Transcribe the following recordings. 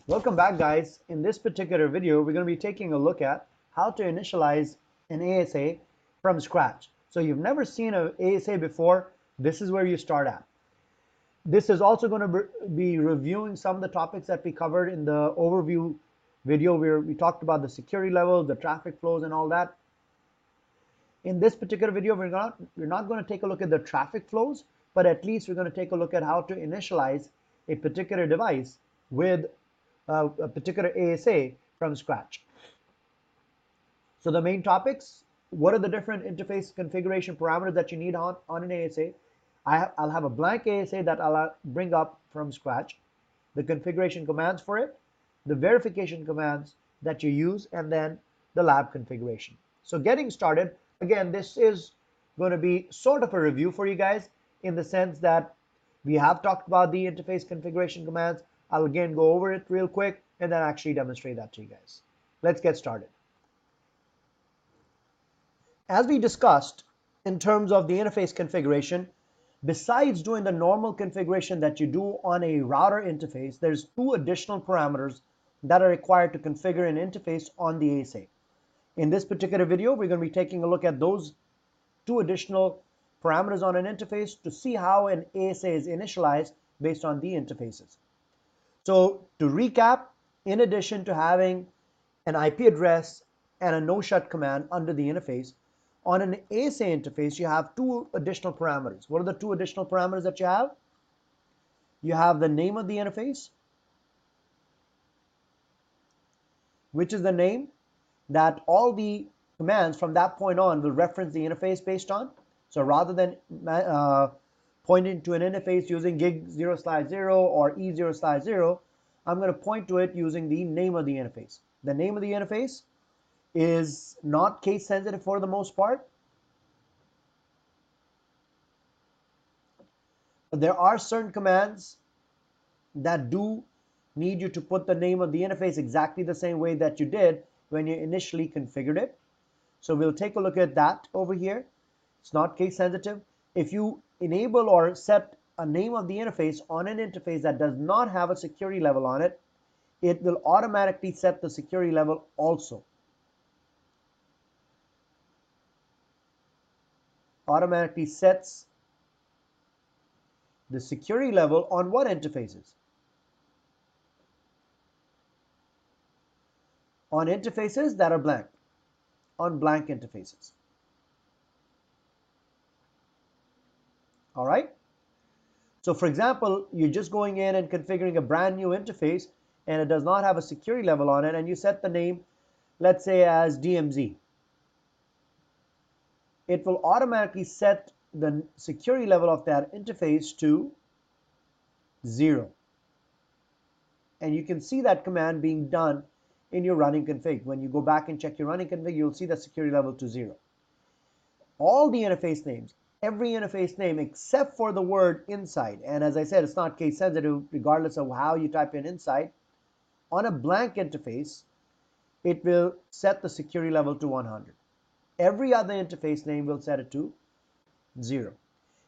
Welcome back, guys. In this particular video, we're going to be taking a look at how to initialize an ASA from scratch. So you've never seen an ASA before, this is where you start at. This is also going to be reviewing some of the topics that we covered in the overview video where we talked about the security levels, the traffic flows, and all that. In this particular video, we're not going to take a look at the traffic flows, but at least we're going to take a look at how to initialize a particular device with a particular ASA from scratch. So the main topics, what are the different interface configuration parameters that you need on an ASA? I'll have a blank ASA that I'll bring up from scratch, the configuration commands for it, the verification commands that you use, and then the lab configuration. So getting started, again, this is going to be sort of a review for you guys in the sense that we have talked about the interface configuration commands. I'll again go over it real quick and then actually demonstrate that to you guys. Let's get started. As we discussed in terms of the interface configuration, besides doing the normal configuration that you do on a router interface, there's two additional parameters that are required to configure an interface on the ASA. In this particular video, we're going to be taking a look at those two additional parameters on an interface to see how an ASA is initialized based on the interfaces. So to recap, in addition to having an IP address and a no-shut command under the interface, on an ASA interface, you have two additional parameters. What are the two additional parameters that you have? You have the name of the interface, which is the name that all the commands from that point on will reference the interface based on. So rather than pointing to an interface using gig 0/0 or E0/0, I'm going to point to it using the name of the interface. The name of the interface is not case sensitive for the most part. There are certain commands that do need you to put the name of the interface exactly the same way that you did when you initially configured it. So we'll take a look at that over here. It's not case sensitive. If you enable or set a name of the interface on an interface that does not have a security level on it, it will automatically set the security level also. Automatically sets the security level on what interfaces? On interfaces that are blank, on blank interfaces. All right. So for example, you're just going in and configuring a brand new interface and it does not have a security level on it, and you set the name, let's say, as DMZ. It will automatically set the security level of that interface to 0. And you can see that command being done in your running config. When you go back and check your running config, you'll see the security level to 0. All the interface names, every interface name except for the word inside, and as I said, it's not case sensitive regardless of how you type in inside, on a blank interface, it will set the security level to 100. Every other interface name will set it to 0.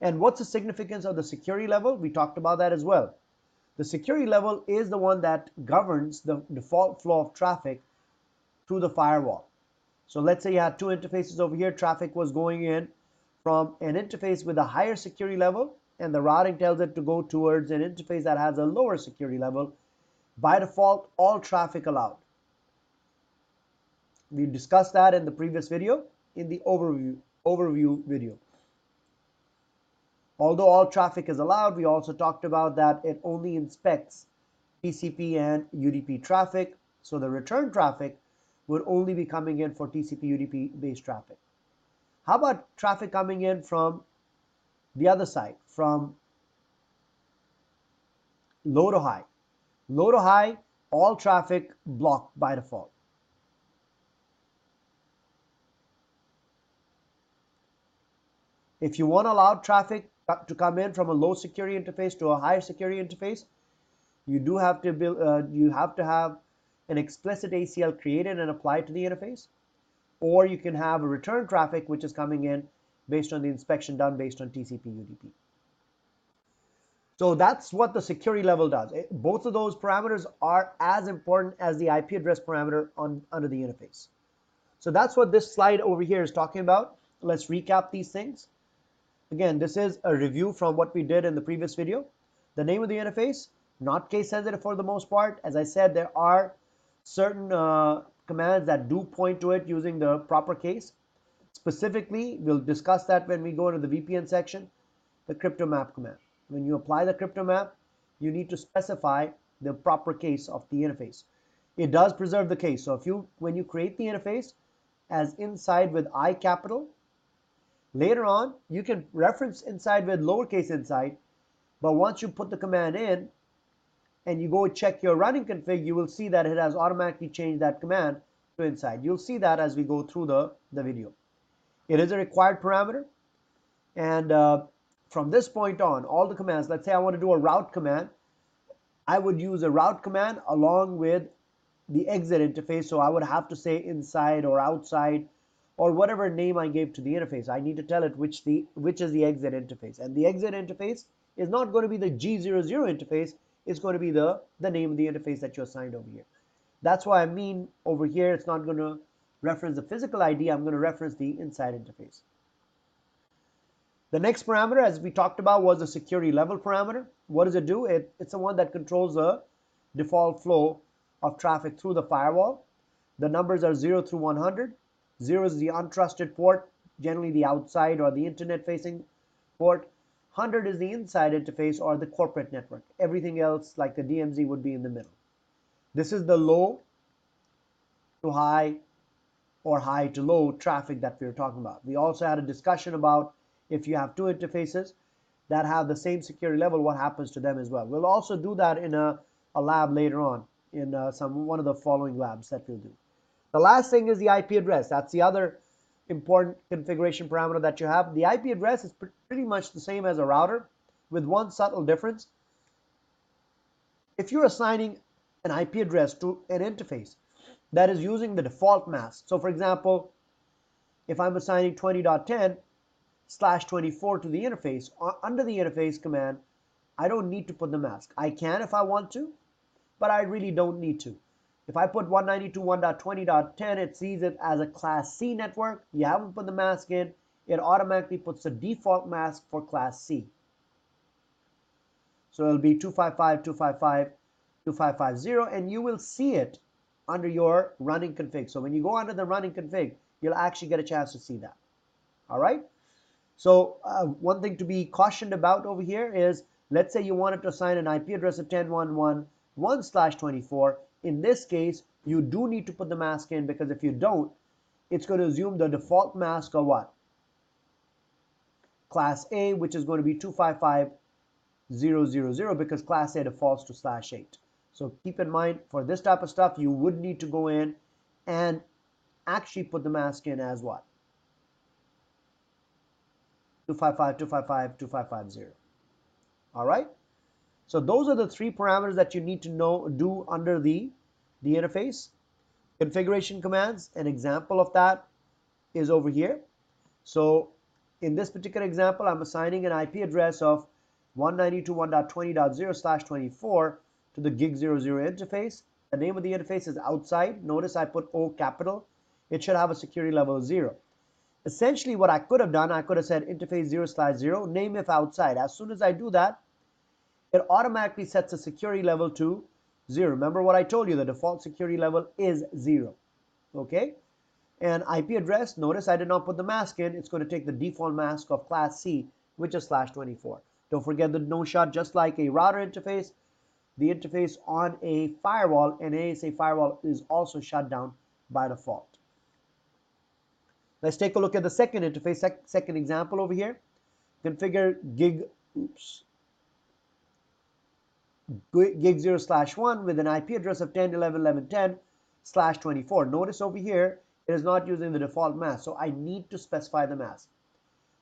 And what's the significance of the security level? We talked about that as well. The security level is the one that governs the default flow of traffic through the firewall. So let's say you had two interfaces over here. Traffic was going in from an interface with a higher security level, and the routing tells it to go towards an interface that has a lower security level. By default, all traffic allowed. We discussed that in the previous video, in the overview video. Although all traffic is allowed, we also talked about that it only inspects TCP and UDP traffic. So the return traffic would only be coming in for TCP UDP based traffic. How about traffic coming in from the other side, from low to high? Low to high, all traffic blocked by default. If you want to allow traffic to come in from a low security interface to a higher security interface, you do have to build, you have to have an explicit ACL created and applied to the interface, or you can have a return traffic which is coming in based on the inspection done based on TCP UDP. So that's what the security level does. Both of those parameters are as important as the IP address parameter under the interface. So that's what this slide over here is talking about. Let's recap these things. Again, this is a review from what we did in the previous video. The name of the interface, not case sensitive for the most part. As I said, there are certain commands that do point to it using the proper case. Specifically, we'll discuss that when we go into the VPN section, the crypto map command. When you apply the crypto map, you need to specify the proper case of the interface. It does preserve the case. So when you create the interface as inside with I capital, later on you can reference inside with lowercase inside, but once you put the command in and you go check your running config, you will see that it has automatically changed that command to inside. You'll see that as we go through the video. It is a required parameter, and from this point on, all the commands, let's say I want to do a route command, I would use a route command along with the exit interface. So I would have to say inside or outside or whatever name I gave to the interface. I need to tell it which is the exit interface. And the exit interface is not going to be the G00 interface. It's going to be the name of the interface that you assigned over here. That's why I mean over here, it's not going to reference the physical ID. I'm going to reference the inside interface. The next parameter, as we talked about, was the security level parameter. What does it do? It's the one that controls the default flow of traffic through the firewall. The numbers are 0 through 100. 0 is the untrusted port, generally the outside or the internet facing port. 100 is the inside interface or the corporate network. Everything else, like the DMZ, would be in the middle. This is the low to high or high to low traffic that we were talking about. We also had a discussion about if you have two interfaces that have the same security level, what happens to them as well. We'll also do that in a lab later on in one of the following labs that we'll do. The last thing is the IP address. That's the other important configuration parameter that you have. The IP address is pretty much the same as a router with one subtle difference. If you're assigning an IP address to an interface that is using the default mask, so for example, if I'm assigning 20.10/24 to the interface, under the interface command, I don't need to put the mask. I can if I want to, but I really don't need to. If I put 192.1.20.10, it sees it as a class C network. You haven't put the mask in, it automatically puts the default mask for class C. So it'll be 255.255.255.0, and you will see it under your running config. So when you go under the running config, you'll actually get a chance to see that. All right. So one thing to be cautioned about over here is, let's say you wanted to assign an IP address of 10.1.1/24. In this case, you do need to put the mask in, because if you don't, it's going to assume the default mask of what? Class A, which is going to be 255.0.0.0, because class A defaults to /8. So keep in mind, for this type of stuff, you would need to go in and actually put the mask in as what? 255.255.255.0. All right. So those are the three parameters that you need to do under the interface. Configuration commands, an example of that is over here. So in this particular example, I'm assigning an IP address of 192.1.20.0/24 to the gig00 interface. The name of the interface is outside. Notice I put O capital. It should have a security level of 0. Essentially, what I could have done, I could have said interface 0/0, name if outside. As soon as I do that, it automatically sets a security level to 0. Remember what I told you, the default security level is 0. Okay? And IP address, notice I did not put the mask in. It's going to take the default mask of class C, which is /24. Don't forget the no shut. Just like a router interface, the interface on a firewall, an ASA firewall, is also shut down by default. Let's take a look at the second interface, second example over here. Configure gig 0/1 with an IP address of 10.11.11.10/24. Notice over here, it is not using the default mask, so I need to specify the mask.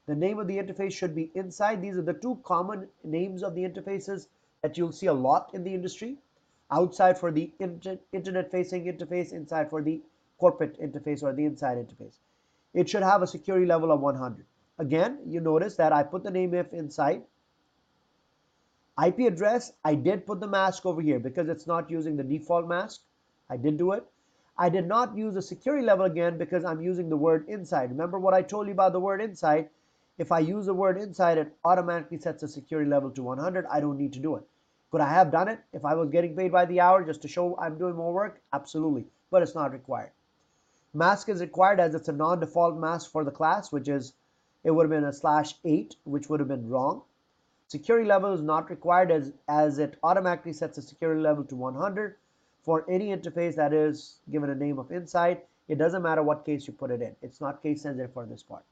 The name of the interface should be inside. These are the two common names of the interfaces that you'll see a lot in the industry. Outside for the internet-facing interface, inside for the corporate interface or the inside interface. It should have a security level of 100. Again, you notice that I put the name if inside. IP address, I did put the mask over here because it's not using the default mask. I did do it. I did not use the security level again because I'm using the word inside. Remember what I told you about the word inside? If I use the word inside, it automatically sets the security level to 100. I don't need to do it. Could I have done it if I was getting paid by the hour just to show I'm doing more work? Absolutely, but it's not required. Mask is required as it's a non-default mask for the class, which is, it would have been a /8, which would have been wrong. Security level is not required as it automatically sets the security level to 100 for any interface that is given a name of inside. It doesn't matter what case you put it in. It's not case sensitive for this part.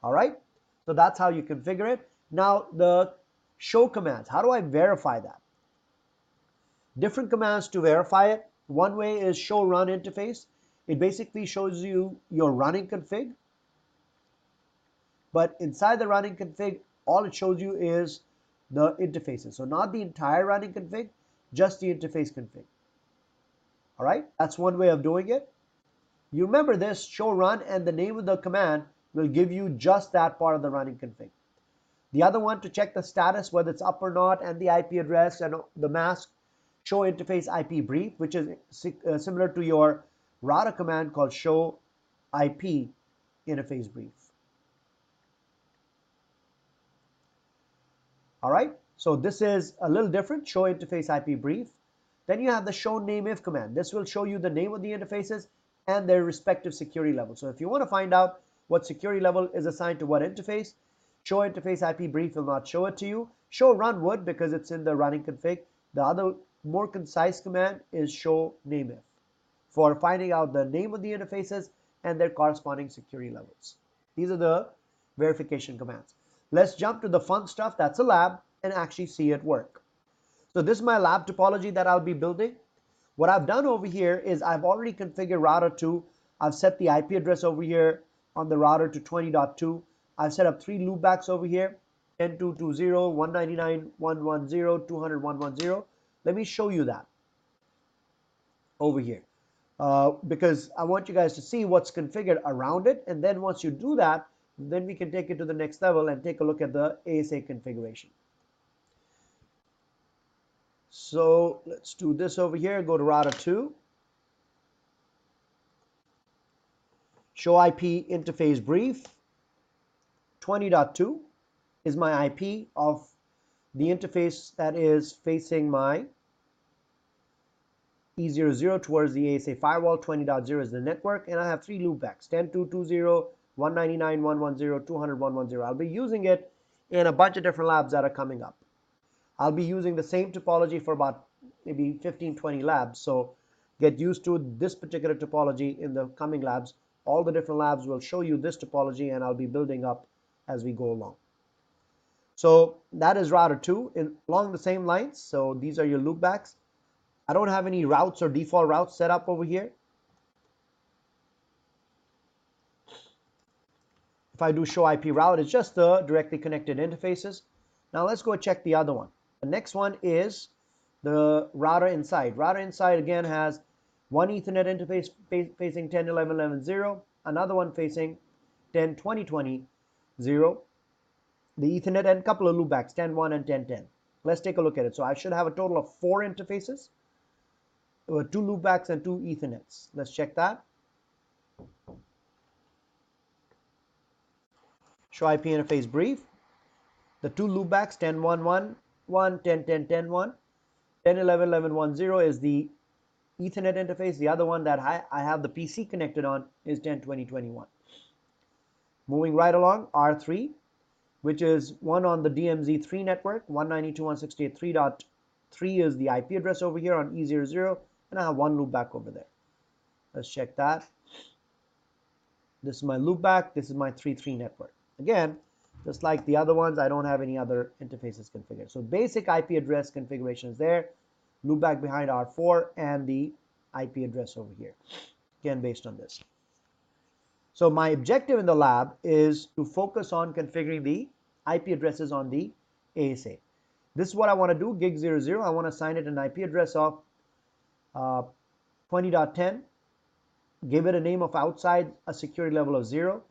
All right. So that's how you configure it. Now the show commands. How do I verify that? Different commands to verify it. One way is show run interface. It basically shows you your running config. But inside the running config, all it shows you is the interfaces. So not the entire running config, just the interface config. All right, that's one way of doing it. You remember this, show run, and the name of the command will give you just that part of the running config. The other one, to check the status, whether it's up or not, and the IP address and the mask, show interface IP brief, which is similar to your router command called show IP interface brief. All right, so this is a little different, show interface IP brief. Then you have the show name if command. This will show you the name of the interfaces and their respective security level. So if you want to find out what security level is assigned to what interface, show interface IP brief will not show it to you. Show run would, because it's in the running config. The other more concise command is show name if for finding out the name of the interfaces and their corresponding security levels. These are the verification commands. Let's jump to the fun stuff, that's a lab, and actually see it work. So this is my lab topology that I'll be building. What I've done over here is I've already configured router 2. I've set the IP address over here on the router to 20.2. I've set up 3 loopbacks over here, 10.2.20, 199.110, 200.110. Let me show you that over here. Because I want you guys to see what's configured around it, and then once you do that, then we can take it to the next level and take a look at the ASA configuration. So let's do this over here, go to router 2, show IP interface brief, 20.2 is my IP of the interface that is facing my E00 towards the ASA firewall, 20.0 is the network, and I have 3 loopbacks, 10.2.20, 199.110, 200.110. I'll be using it in a bunch of different labs that are coming up. I'll be using the same topology for about maybe 15-20 labs, so get used to this particular topology in the coming labs. All the different labs will show you this topology, and I'll be building up as we go along. So that is router 2 along the same lines. So these are your loopbacks. I don't have any routes or default routes set up over here. If I do show IP route, it's just the directly connected interfaces. Now let's go check the other one. The next one is the router inside. Router inside again has one Ethernet interface facing 10.11.11.0, another one facing 10.20.20.0, the Ethernet, and a couple of loopbacks, 10.1 and 10.10. Let's take a look at it. So I should have a total of 4 interfaces, 2 loopbacks and 2 Ethernets. Let's check that. Show IP interface brief. The 2 loopbacks, 10.1.1.1, 10.10.10.1, 10.11.11.10 is the Ethernet interface. The other one that I have the PC connected on is 10.20.21. Moving right along, R3, which is one on the DMZ3 network, 192.168.3.3 is the IP address over here on E00, and I have 1 loopback over there. Let's check that. This is my loopback. This is my 3.3 network. Again, just like the other ones, I don't have any other interfaces configured. So basic IP address configuration is there. Loopback behind R4 and the IP address over here. Again, based on this. So my objective in the lab is to focus on configuring the IP addresses on the ASA. This is what I want to do, gig 00. I want to assign it an IP address of 20.10. Give it a name of outside, a security level of 0.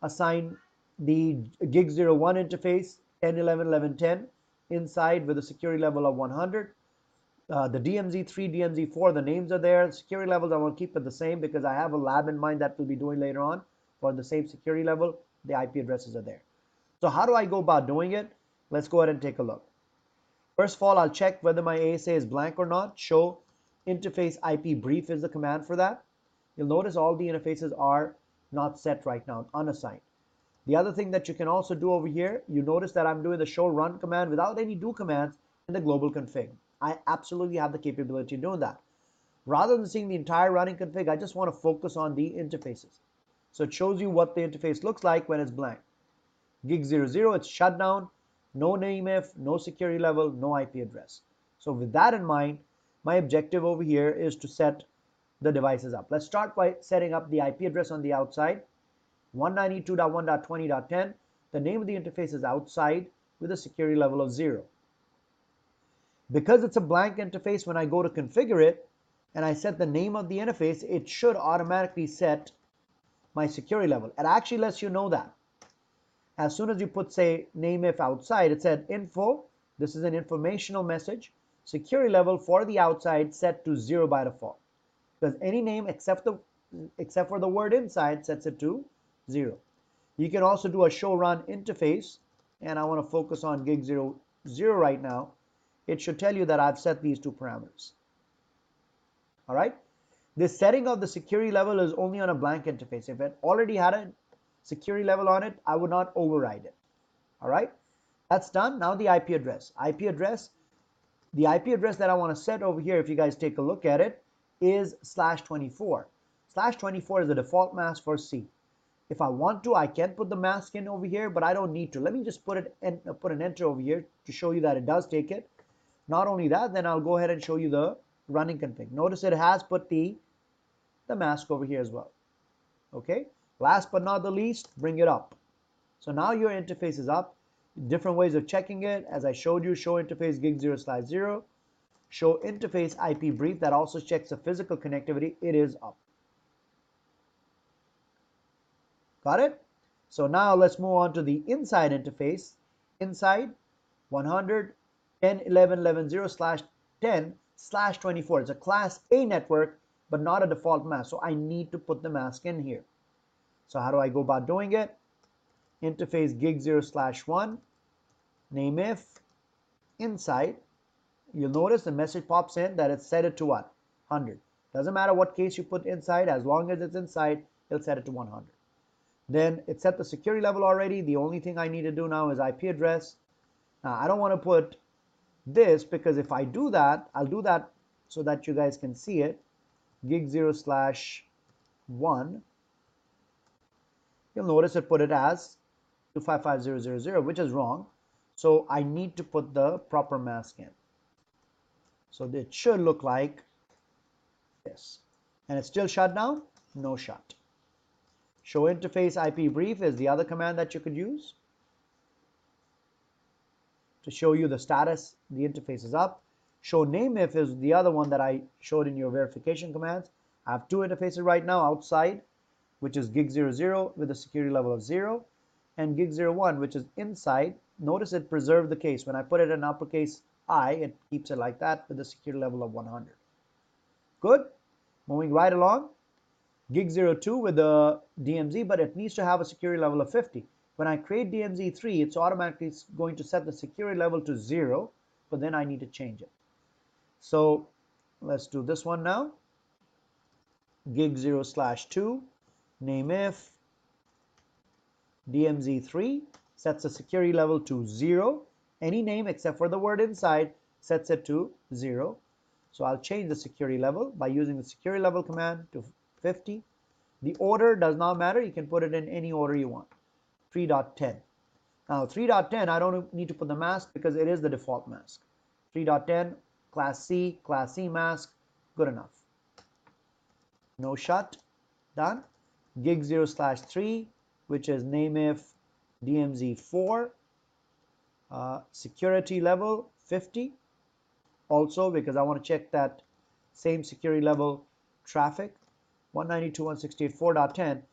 Assign the gig 01 interface 10.11.11.10 inside with a security level of 100. The DMZ3, DMZ4, the names are there. Security levels I want to keep it the same because I have a lab in mind that we'll be doing later on for the same security level. The IP addresses are there. So how do I go about doing it? Let's go ahead and take a look. First of all, I'll check whether my ASA is blank or not. Show interface IP brief is the command for that. You'll notice all the interfaces are not set right now, unassigned. The other thing that you can also do over here, you notice that I'm doing the show run command without any do commands in the global config. I absolutely have the capability of doing that. Rather than seeing the entire running config, I just want to focus on the interfaces. So it shows you what the interface looks like when it's blank. Gig 00, it's shut down, no name if, no security level, no IP address. So with that in mind, my objective over here is to set the devices up. Let's start by setting up the IP address on the outside. 192.1.20.10. The name of the interface is outside with a security level of 0. Because it's a blank interface, when I go to configure it and I set the name of the interface, it should automatically set my security level. It actually lets you know that. As soon as you put, say, name if outside, it said info. This is an informational message. Security level for the outside set to 0 by default. Because any name except for the word inside sets it to 0. You can also do a show run interface, and I want to focus on gig 00 right now. It should tell you that I've set these two parameters. All right. This setting of the security level is only on a blank interface. If it already had a security level on it, I would not override it. All right. That's done. Now the IP address. The IP address that I want to set over here, if you guys take a look at it, is /24. /24 is the default mask for C. If I want to, I can put the mask in over here, but I don't need to. Let me just put an enter over here to show you that it does take it. Not only that, then I'll go ahead and show you the running config. Notice it has put the mask over here as well. Okay. Last but not the least, bring it up. So now your interface is up. Different ways of checking it, as I showed you, show interface gig 0/0. Show interface IP brief, that also checks the physical connectivity. It is up. Got it? So now let's move on to the inside interface. Inside 100.10.11.11.0/10/24. It's a class A network, but not a default mask. So I need to put the mask in here. So how do I go about doing it? Interface gig 0/1, name if, inside. You'll notice the message pops in that it's set it to what? 100. Doesn't matter what case you put inside, as long as it's inside, it'll set it to 100. Then it set the security level already. The only thing I need to do now is IP address. Now I don't want to put this because if I do that, I'll do that so that you guys can see it. Gig 0/1. You'll notice it put it as 255.0.0.0, which is wrong. So I need to put the proper mask in. So it should look like this. And it's still shut down? No shut. Show interface IP brief is the other command that you could use to show you the status. The interface is up. Show name if is the other one that I showed in your verification commands. I have two interfaces right now outside, which is gig 00 with a security level of 0, and gig 01, which is inside. Notice it preserved the case. When I put it in uppercase I, it keeps it like that with a security level of 100. Good. Moving right along. Gig 02 with the DMZ, but it needs to have a security level of 50. When I create DMZ3, it's automatically going to set the security level to 0, but then I need to change it. So let's do this one now. Gig 0/2, name if, DMZ3 sets the security level to 0. Any name except for the word inside sets it to 0. So I'll change the security level by using the security level command to 50. The order does not matter. You can put it in any order you want. 3.10. Now 3.10, I don't need to put the mask because it is the default mask. 3.10, class C mask, good enough. No shut, done. Gig 0/3, which is name if DMZ4, security level 50. Also, because I want to check that same security level traffic, 192.168.4.10.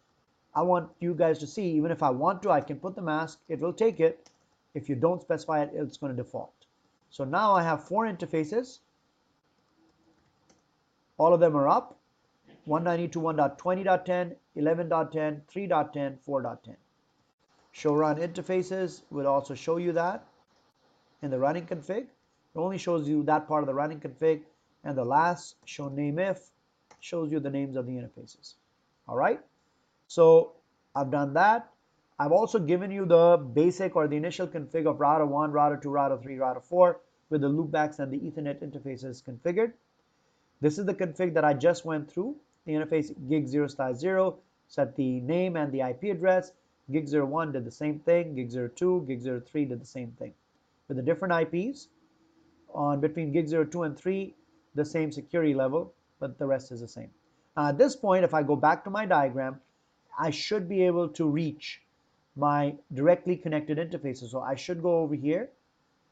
I want you guys to see, even if I want to, I can put the mask. It will take it. If you don't specify it, it's going to default. So now I have 4 interfaces. All of them are up. 192.1.20.10, 11.10, 3.10, 4.10. Show run interfaces will also show you that in the running config. It only shows you that part of the running config, and the last show name if shows you the names of the interfaces. All right, so I've done that. I've also given you the basic or the initial config of router 1, router 2, router 3, router 4 with the loopbacks and the Ethernet interfaces configured. This is the config that I just went through. The interface gig 0/0 set the name and the IP address. Gig 01 did the same thing. Gig 02, gig 03 did the same thing. With the different IPs on between gig 02 and 3, the same security level, but the rest is the same. Now at this point, if I go back to my diagram, I should be able to reach my directly connected interfaces. So I should go over here.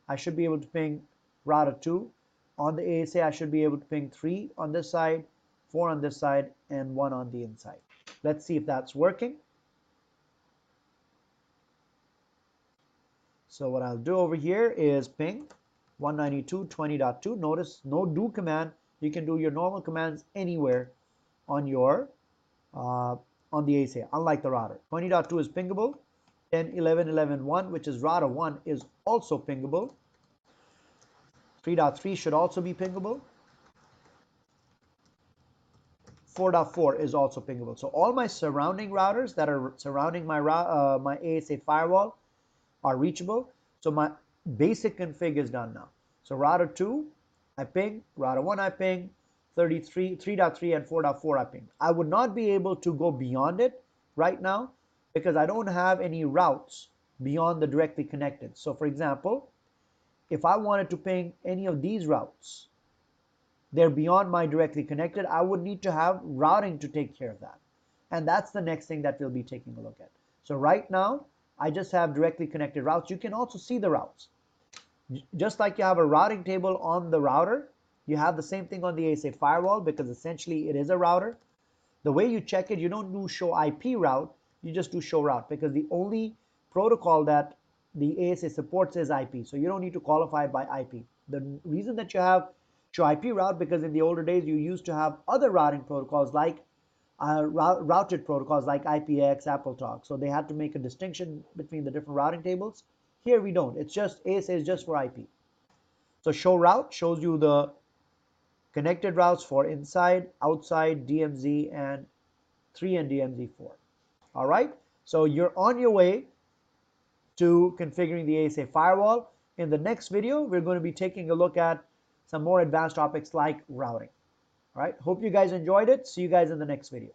I should be able to ping router 2. On the ASA, I should be able to ping 3 on this side, 4 on this side, and 1 on the inside. Let's see if that's working. So what I'll do over here is ping 192.20.2. Notice no do command. You can do your normal commands anywhere on your on the ASA, unlike the router. 20.2 is pingable. 10.11.11.1, which is router 1, is also pingable. 3.3 should also be pingable. 4.4 is also pingable. So all my surrounding routers that are surrounding my my ASA firewall are reachable. So my basic config is done now. So router 2, I ping. Router 1, I ping. 3.3 and 4.4 I ping. I would not be able to go beyond it right now because I don't have any routes beyond the directly connected. So for example, if I wanted to ping any of these routes, they're beyond my directly connected. I would need to have routing to take care of that. And that's the next thing that we'll be taking a look at. So right now, I just have directly connected routes. You can also see the routes. Just like you have a routing table on the router, you have the same thing on the ASA firewall because essentially it is a router. The way you check it, you don't do show IP route, you just do show route because the only protocol that the ASA supports is IP. So you don't need to qualify it by IP. The reason that you have show IP route because in the older days you used to have other routing protocols like routed protocols like IPX, AppleTalk. So they had to make a distinction between the different routing tables. Here we don't. It's just ASA is just for IP. So show route shows you the connected routes for inside, outside, DMZ, and 3 and DMZ4. All right. So you're on your way to configuring the ASA firewall. In the next video, we're going to be taking a look at some more advanced topics like routing. All right. Hope you guys enjoyed it. See you guys in the next video.